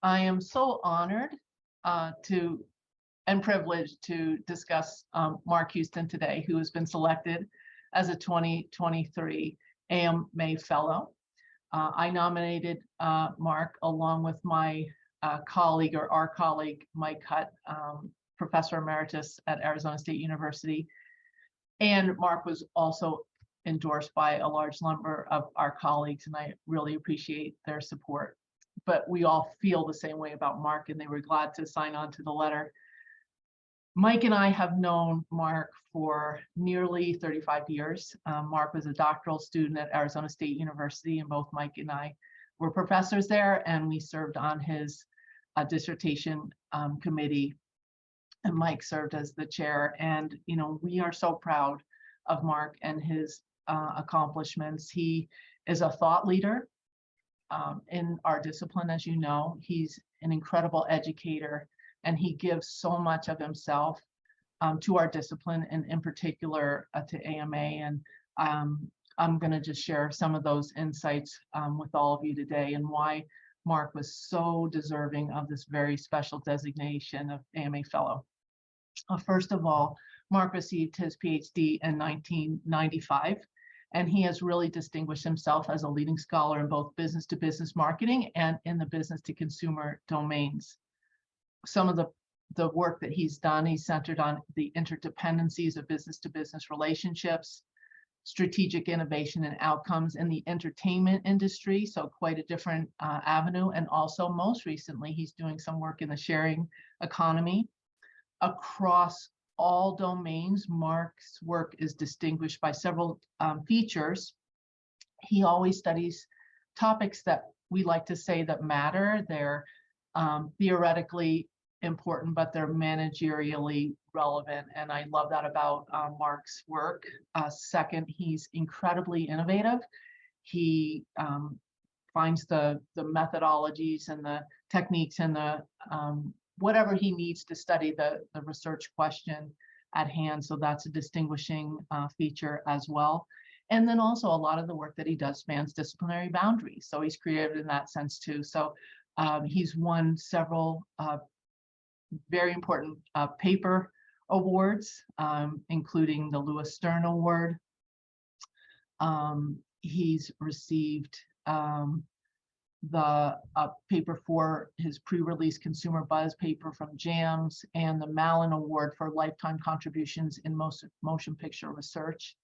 I am so honored to and privileged to discuss Mark Houston today, who has been selected as a 2023 AMA Fellow. I nominated Mark along with my colleague or our colleague, Mike Hutt, Professor Emeritus at Arizona State University. And Mark was also endorsed by a large number of our colleagues, and I really appreciate their support. But we all feel the same way about Mark, and they were glad to sign on to the letter. Mike and I have known Mark for nearly 35 years. Mark was a doctoral student at Arizona State University, and both Mike and I were professors there, and we served on his dissertation committee, and Mike served as the chair. And, you know, we are so proud of Mark and his accomplishments. He is a thought leader in our discipline, as you know. He's an incredible educator, and he gives so much of himself to our discipline, and in particular to AMA. And I'm going to just share some of those insights with all of you today, and why Mark was so deserving of this very special designation of AMA Fellow. First of all, Mark received his PhD in 1995, and he has really distinguished himself as a leading scholar in both business-to-business marketing and in the business-to-consumer domains. Some of the work that he's done, he's centered on the interdependencies of business-to-business relationships, strategic innovation and outcomes in the entertainment industry, so quite a different avenue. And also, most recently, he's doing some work in the sharing economy. Across all domains, Mark's work is distinguished by several features. He always studies topics that we like to say that matter. They're theoretically important, but they're managerially relevant. And I love that about Mark's work. Second, he's incredibly innovative. He finds the methodologies and the techniques and the whatever he needs to study the research question at hand. So that's a distinguishing feature as well. And then also a lot of the work that he does spans disciplinary boundaries. So he's creative in that sense too. So he's won several very important paper awards, including the Lewis Stern Award. He's received the paper for his pre-release consumer buzz paper from JAMS, and the Malin Award for lifetime contributions in motion picture research.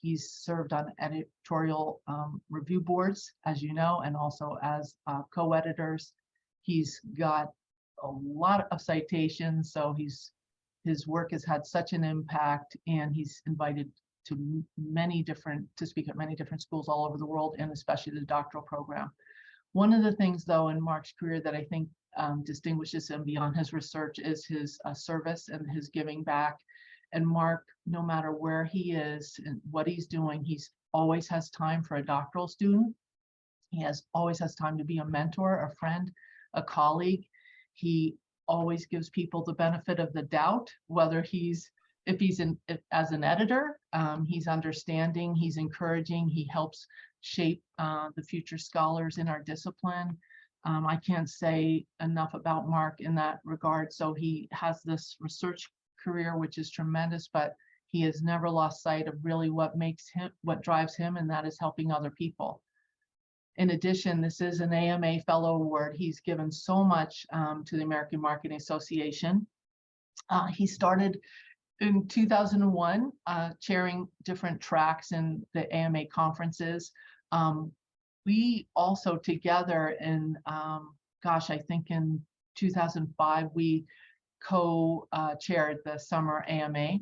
He's served on editorial review boards, as you know, and also as co-editors. He's got a lot of citations, so his work has had such an impact, and he's invited to speak at many different schools all over the world, and especially the doctoral program. One of the things, though, in Mark's career that I think distinguishes him beyond his research is his service and his giving back. And Mark, no matter where he is and what he's doing, he's always has time for a doctoral student. He always has time to be a mentor, a friend, a colleague. He always gives people the benefit of the doubt, whether if he's as an editor, he's understanding, he's encouraging, he helps shape the future scholars in our discipline. I can't say enough about Mark in that regard. So he has this research career, which is tremendous, but he has never lost sight of really what drives him, and that is helping other people. In addition, this is an AMA Fellow Award. He's given so much to the American Marketing Association. He started in 2001, chairing different tracks in the AMA conferences. We also together in, I think in 2005, we co-chaired the Summer AMA.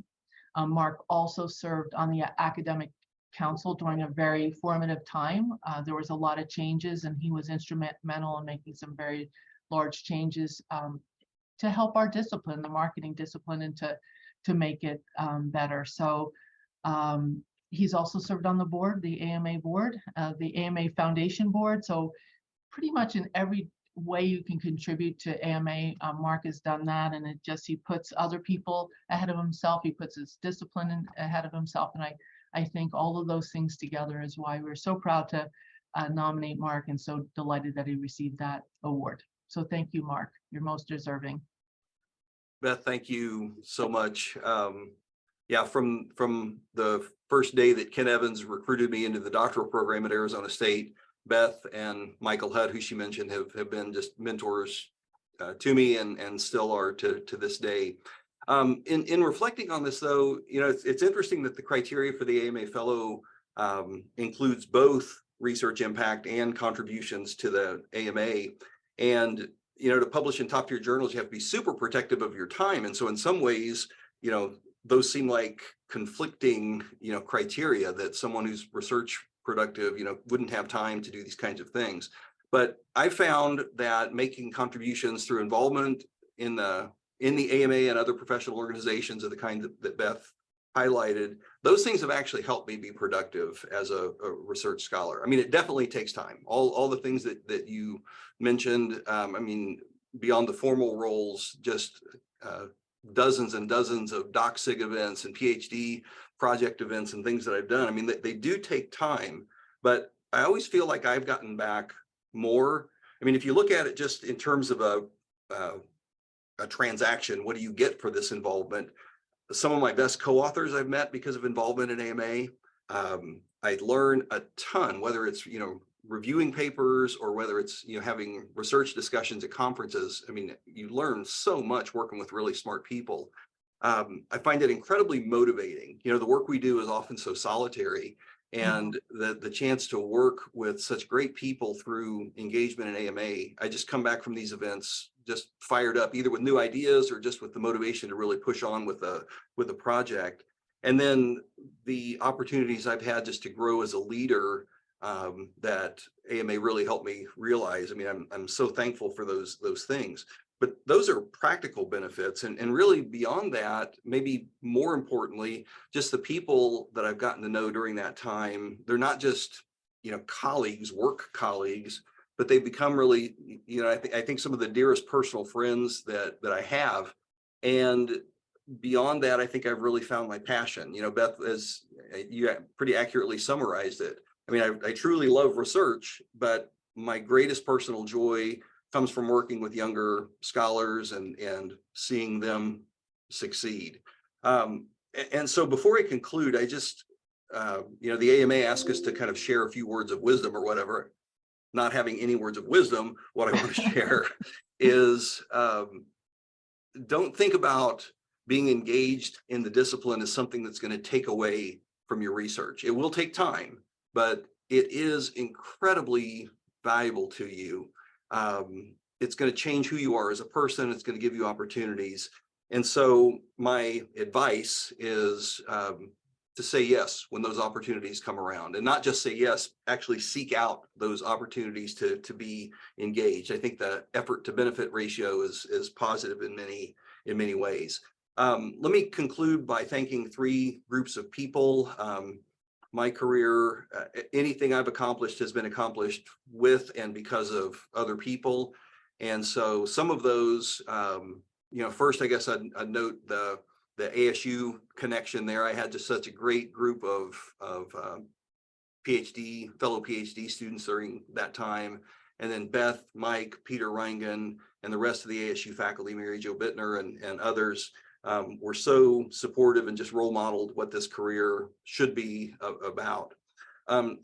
Mark also served on the Academic Council during a very formative time. There was a lot of changes, and he was instrumental in making some very large changes to help our discipline, the marketing discipline, and to make it better. So he's also served on the board, the AMA board, the AMA Foundation board. So pretty much in every way you can contribute to AMA, Mark has done that, and he puts other people ahead of himself. He puts his discipline ahead of himself, and I think all of those things together is why we're so proud to nominate Mark, and so delighted that he received that award. So thank you, Mark. You're most deserving. Beth, thank you so much. Yeah, from the first day that Ken Evans recruited me into the doctoral program at Arizona State, Beth and Michael Hutt, who she mentioned, have been just mentors to me and still are to this day. In reflecting on this, though, it's interesting that the criteria for the AMA Fellow includes both research impact and contributions to the AMA. And to publish in top tier journals, you have to be super protective of your time. And so in some ways, those seem like conflicting, criteria that someone who's research productive, wouldn't have time to do these kinds of things. But I found that making contributions through involvement in the AMA and other professional organizations of the kind that Beth highlighted, those things have actually helped me be productive as a research scholar. I mean, it definitely takes time. All the things that you mentioned, beyond the formal roles, just dozens and dozens of DocSig events and PhD project events and things that I've done. I mean, they do take time, but I always feel like I've gotten back more. I mean, if you look at it just in terms of a transaction, what do you get for this involvement? Some of my best co-authors I've met because of involvement in AMA. I learn a ton, whether it's, reviewing papers or whether it's, having research discussions at conferences. I mean, you learn so much working with really smart people. I find it incredibly motivating. The work we do is often so solitary, and the chance to work with such great people through engagement in AMA, I just come back from these events just fired up, either with new ideas or just with the motivation to really push on with the project. And then the opportunities I've had just to grow as a leader, that AMA really helped me realize. I mean, I'm so thankful for those things. But those are practical benefits, and really beyond that, maybe more importantly, just the people that I've gotten to know during that time. They're not just colleagues, work colleagues, but they've become really, I think some of the dearest personal friends that I have. And beyond that, I think I've really found my passion. Beth, as you pretty accurately summarized it, I mean, I truly love research, but my greatest personal joy comes from working with younger scholars and seeing them succeed. And so before I conclude, I just, the AMA asked us to kind of share a few words of wisdom or whatever. Not having any words of wisdom, what I want to share is don't think about being engaged in the discipline as something that's going to take away from your research. It will take time, but it is incredibly valuable to you. It's going to change who you are as a person. It's going to give you opportunities. And so my advice is to say yes when those opportunities come around, and not just say yes, actually seek out those opportunities to be engaged. I think the effort to benefit ratio is positive in many ways. Let me conclude by thanking three groups of people. My career, anything I've accomplished has been accomplished with and because of other people. And so some of those, first, I guess I'd note the ASU connection there. I had just such a great group of fellow PhD students during that time. And then Beth, Mike, Peter Reingen, and the rest of the ASU faculty, Mary Jo Bittner and others, were so supportive and just role modeled what this career should be about.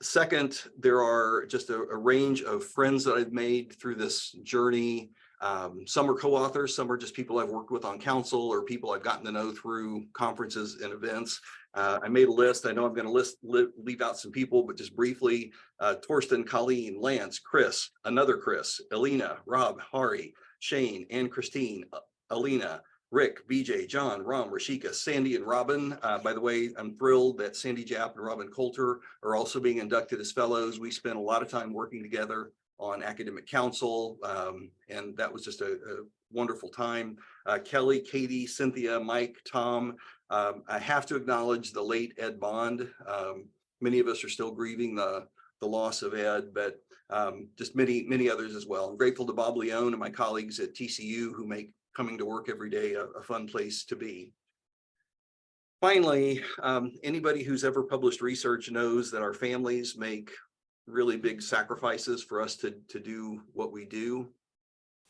Second, there are just a range of friends that I've made through this journey. Some are co-authors, some are just people I've worked with on council or people I've gotten to know through conferences and events. I made a list. I know I'm going to leave out some people, but just briefly, Torsten, Colleen, Lance, Chris, another Chris, Elena, Rob, Hari, Shane, and Christine, Alina, Rick, BJ, John, Ram, Rashika, Sandy, and Robin. By the way, I'm thrilled that Sandy Japp and Robin Coulter are also being inducted as fellows. We spent a lot of time working together on academic council, and that was just a wonderful time. Kelly, Katie, Cynthia, Mike, Tom. I have to acknowledge the late Ed Bond. Many of us are still grieving the loss of Ed, but just many others as well. I'm grateful to Bob Leone and my colleagues at TCU who make coming to work every day a fun place to be. Finally, anybody who's ever published research knows that our families make really big sacrifices for us to do what we do.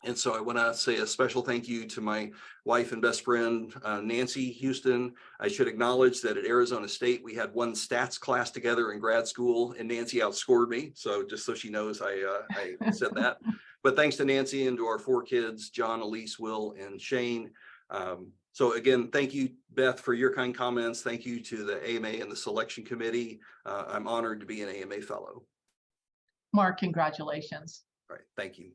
And so I want to say a special thank you to my wife and best friend, Nancy Houston. I should acknowledge that at Arizona State, we had one stats class together in grad school, and Nancy outscored me. So just so she knows, I said that. But thanks to Nancy and to our 4 kids, John, Elise, Will, and Shane. So again, thank you, Beth, for your kind comments. Thank you to the AMA and the selection committee. I'm honored to be an AMA fellow. Mark, congratulations. All right, thank you.